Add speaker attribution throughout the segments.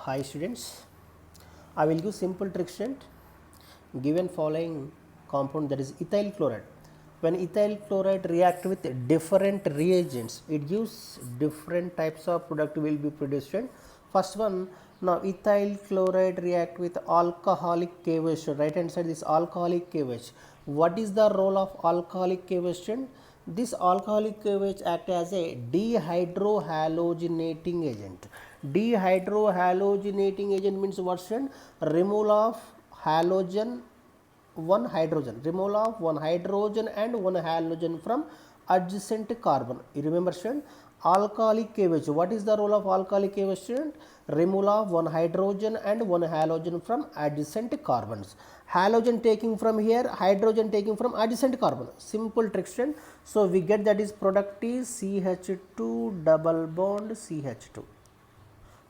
Speaker 1: Hi students, I will give simple trick student. Given following compound, that is ethyl chloride. When ethyl chloride react with different reagents, it gives different types of product will be produced. First one, now ethyl chloride react with alcoholic KOH. Right hand side, this alcoholic KOH. What is the role of alcoholic KOH? This alcoholic KOH act as a dehydrohalogenating agent. Dehydrohalogenating agent means what? Removal of halogen, one hydrogen, removal of one hydrogen and one halogen from adjacent carbon. You remember student, alcoholic KOH. What is the role of alcoholic KOH student? Removal of one hydrogen and one halogen from adjacent carbons. Halogen taking from here, hydrogen taking from adjacent carbon. Simple trick student. So we get that is product is CH2 double bond CH2.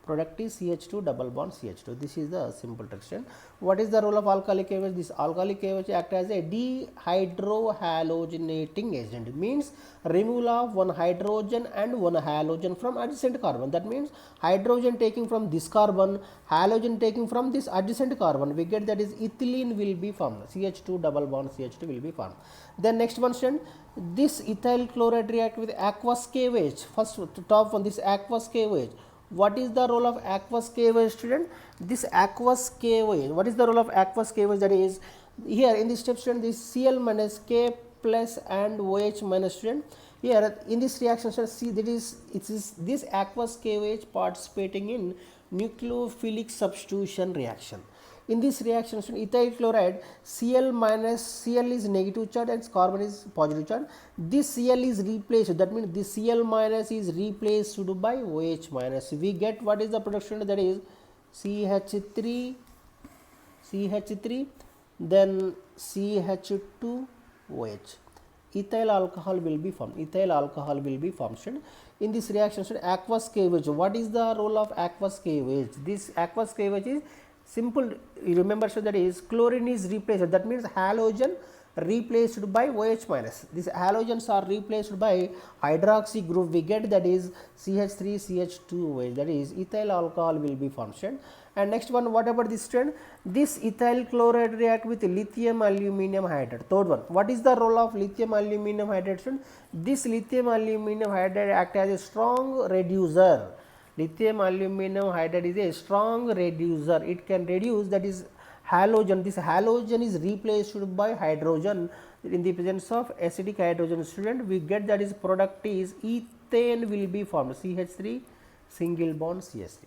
Speaker 1: Product is CH2 double bond CH2. This is the simple reaction. What is the role of alcoholic KOH? This alcoholic KOH act as a dehydrohalogenating agent, means removal of one hydrogen and one halogen from adjacent carbon. That means hydrogen taking from this carbon, halogen taking from this adjacent carbon. We get that is ethylene will be formed. CH2 double bond CH2 will be formed. Then next one, student, this ethyl chloride react with aqueous KOH. First top one, this aqueous KOH. What is the role of aqueous KOH student? This aqueous KOH, what is the role of aqueous KOH? That is, here in this step student, this Cl minus K plus and OH minus student. Here in this reaction student, see that is, it is this aqueous KOH participating in nucleophilic substitution reaction. In this reaction, ethyl chloride, Cl minus, Cl is negative charge and carbon is positive charge. This Cl is replaced, that means this Cl minus is replaced by OH minus. We get what is the production, that is CH3, then CH2OH. Ethyl alcohol will be formed. Ethyl alcohol will be formed. In this reaction, aqueous KOH. What is the role of aqueous KOH? This aqueous KOH is simple. You remember, so that is chlorine is replaced. That means halogen replaced by OH minus. These halogens are replaced by hydroxy group. We get that is CH3 CH2OH. That is ethyl alcohol will be formed. And next one, what about this trend? This ethyl chloride react with lithium aluminum hydride. Third one, what is the role of lithium aluminum hydride? This lithium aluminum hydride act as a strong reducer. Lithium aluminum hydride is a strong reducer. It can reduce, that is halogen. This halogen is replaced by hydrogen. In the presence of acidic hydrogen, student, we get that is product is ethane will be formed. CH3 single bond CH3.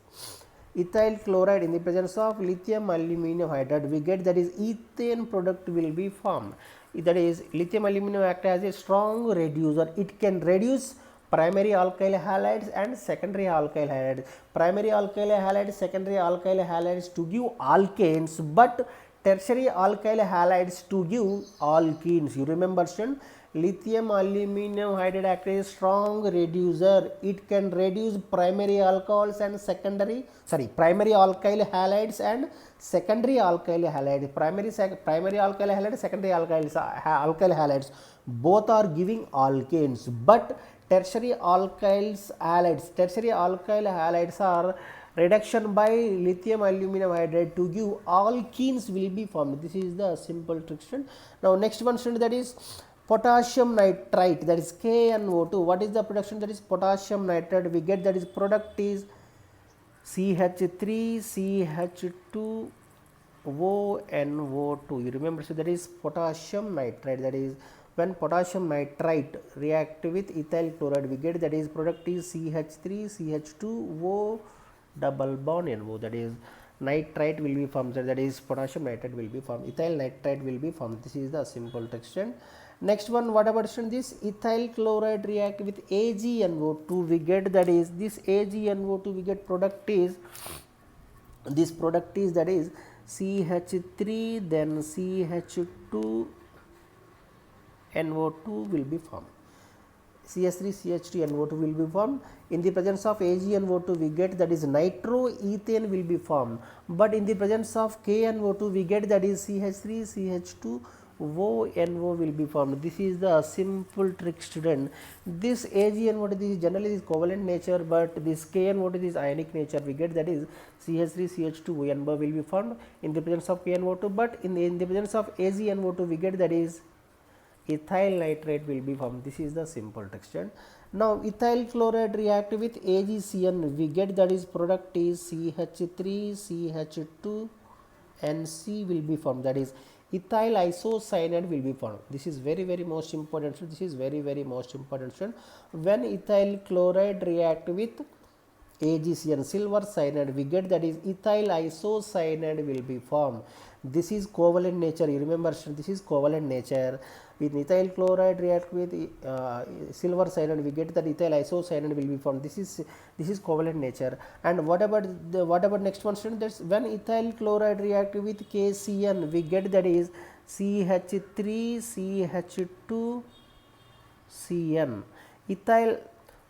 Speaker 1: Ethyl chloride in the presence of lithium aluminum hydride, we get that is ethane product will be formed. That is lithium aluminum act as a strong reducer. It can reduce primary alkyl halides and secondary alkyl halides. Primary alkyl halides, secondary alkyl halides to give alkanes, but tertiary alkyl halides to give alkenes. You remember, student, lithium aluminum hydride act as a strong reducer. It can reduce primary alcohols and primary alkyl halides and secondary alkyl halides. Primary alkyl halides, secondary alkyl halides, both are giving alkanes, but tertiary alkyl halides are reduction by lithium aluminum hydride to give alkenes will be formed. This is the simple trick. Now next one, student, that is potassium nitrite, that is KNO2. What is the production? That is potassium nitrate. We get that is product is CH3 CH2ONO2. You remember, so that is potassium nitrite. That is when potassium nitrite react with ethyl chloride, we get that is product is CH3 CH2O double bond NO. That is nitrite will be formed. That is potassium nitrate will be formed. Ethyl nitrite will be formed. This is the simple texture. Next one, what about this ethyl chloride react with AgNO2? We get that is this AgNO2. We get product is this product is that is CH3 then CH2 NO2 will be formed. CH3 CH2 NO2 will be formed. In the presence of AgNO2, we get that is nitroethane will be formed, but in the presence of KNO2, we get that is CH3 CH2 ONO will be formed. This is the simple trick, student. This AgNO, this is generally is covalent nature, but this KNO is ionic nature. We get that is CH3CH2 NO will be formed in the presence of KNO2, but in the presence of AgNO2 we get that is ethyl nitrate will be formed. This is the simple trick, student. Now ethyl chloride react with AgCN, we get that is product is CH3CH2 NC will be formed, that is ethyl isocyanide will be formed. This is very most important. So this is very most important. When ethyl chloride react with AgCN silver cyanide, we get that is ethyl isocyanide will be formed. This is covalent nature. You remember, this is covalent nature. With ethyl chloride react with silver cyanide, we get that ethyl isocyanide will be formed. This is covalent nature. And what about next one, student? That's when ethyl chloride react with KCN, we get that is CH3CH2CN. Ethyl,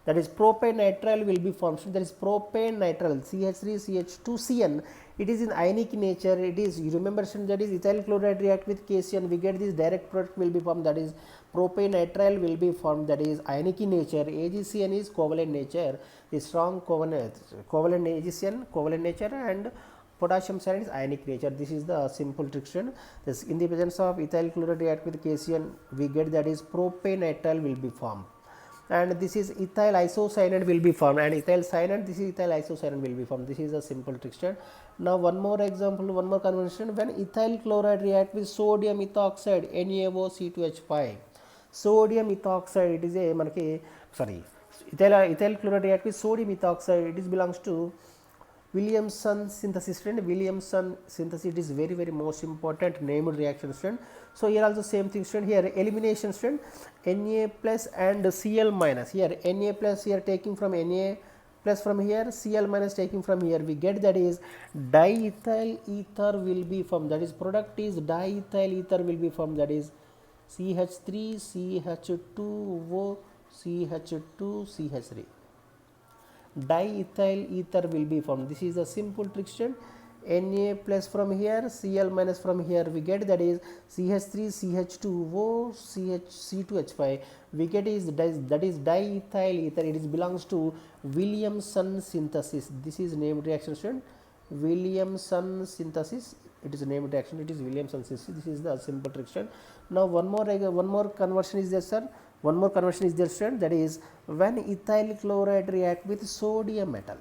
Speaker 1: that is propane nitrile will be formed. So there is propane nitrile CH3CH2CN. It is in ionic nature. It is, you remember, that is ethyl chloride react with KCN, we get this direct product will be formed, that is propane nitrile will be formed, that is ionic in nature. AgCN is covalent nature, is strong covalent AgCN covalent nature, and potassium cyanide is ionic nature. This is the simple trick. This in the presence of ethyl chloride react with KCN, we get that is propane nitrile will be formed, and this is ethyl isocyanide will be formed, and ethyl cyanide, this is ethyl isocyanide will be formed. This is a simple trick. Now one more example, one more conversion. When ethyl chloride react with sodium ethoxide NaOC2H5, sodium ethoxide, it is a ethyl chloride react with sodium ethoxide, it is belongs to Williamson synthesis. Williamson synthesis, it is very most important named reaction, student. So here also same thing, student. Here elimination, student. Na plus and Cl minus. Here Na plus, here taking from Na plus from here, Cl minus taking from here, we get that is diethyl ether will be formed, that is product is diethyl ether will be formed, that is CH3CH2O CH2CH3. Diethyl ether will be formed. This is a simple trick, student. Na plus from here, Cl minus from here, we get that is CH3CH2O C2H5. We get is that is diethyl ether. It is belongs to Williamson synthesis. This is named reaction, student. Williamson synthesis. It is a named reaction. It is Williamson synthesis. This is the simple trick, student. Now one more conversion is there, sir. One more conversion is there, student. That is when ethyl chloride react with sodium metal.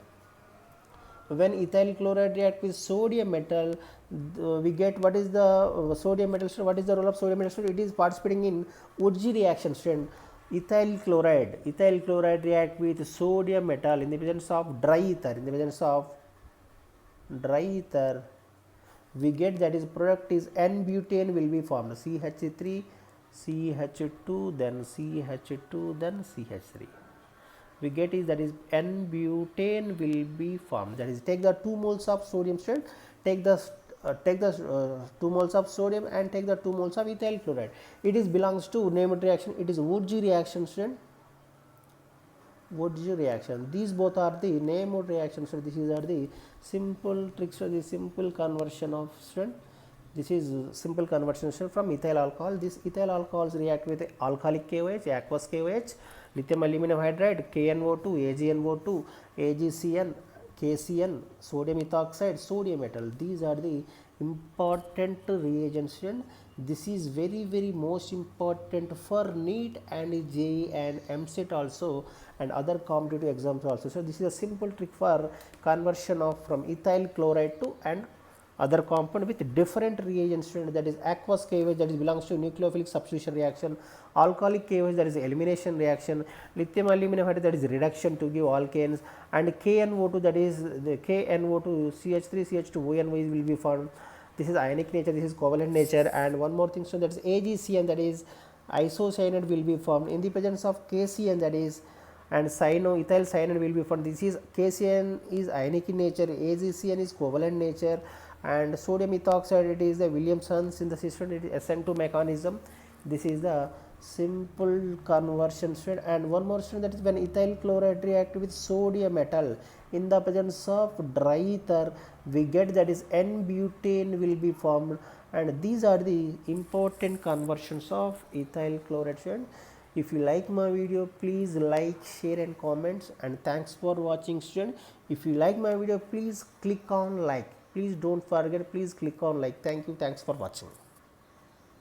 Speaker 1: When ethyl chloride react with sodium metal, we get what is the sodium metal, student? What is the role of sodium metal, student? It is participating in Urji reaction, student. Ethyl chloride react with sodium metal in the presence of dry ether. In the presence of dry ether, we get that is product is N-butane will be formed. CH3, CH2, then CH2, then CH3. We get is that is N-butane will be formed. That is, take the 2 moles of sodium, student. Take the 2 moles of sodium and take the 2 moles of ethyl chloride. It is belongs to named reaction. It is Urji reaction, student. Urji reaction. These both are the named reactions. So this is are the simple tricks, the simple conversion of, student. This is simple conversion from ethyl alcohol. This ethyl alcohols react with alcoholic KOH, aqueous KOH, lithium aluminum hydride, KNO2, AgNO2, AgCN, KCN, sodium ethoxide, sodium metal. These are the important reagents. This is very most important for NEET and JEE and MCET also, and other competitive exams also. So this is a simple trick for conversion of from ethyl chloride to and other compound with different reagents, that is aqueous KOH, that is belongs to nucleophilic substitution reaction, alcoholic KOH, that is elimination reaction, lithium aluminum hydride, that is reduction to give alkanes, and KNO2, that is the KNO2 CH3 CH2 ONO will be formed. This is ionic nature, this is covalent nature. And one more thing, so that is AgCN, that is isocyanide will be formed in the presence of KCN, that is, and ethyl cyanide will be formed. This is KCN is ionic in nature, AgCN is covalent nature, and sodium ethoxide, it is the Williamson synthesis, it is SN2 mechanism. This is the simple conversion, and one more, that is when ethyl chloride react with sodium metal in the presence of dry ether we get that is n-butane will be formed, and these are the important conversions of ethyl chloride. Student, if you like my video, please like, share and comments, and thanks for watching. Student, if you like my video, please click on like, please don't forget, please click on like. Thank you, thanks for watching.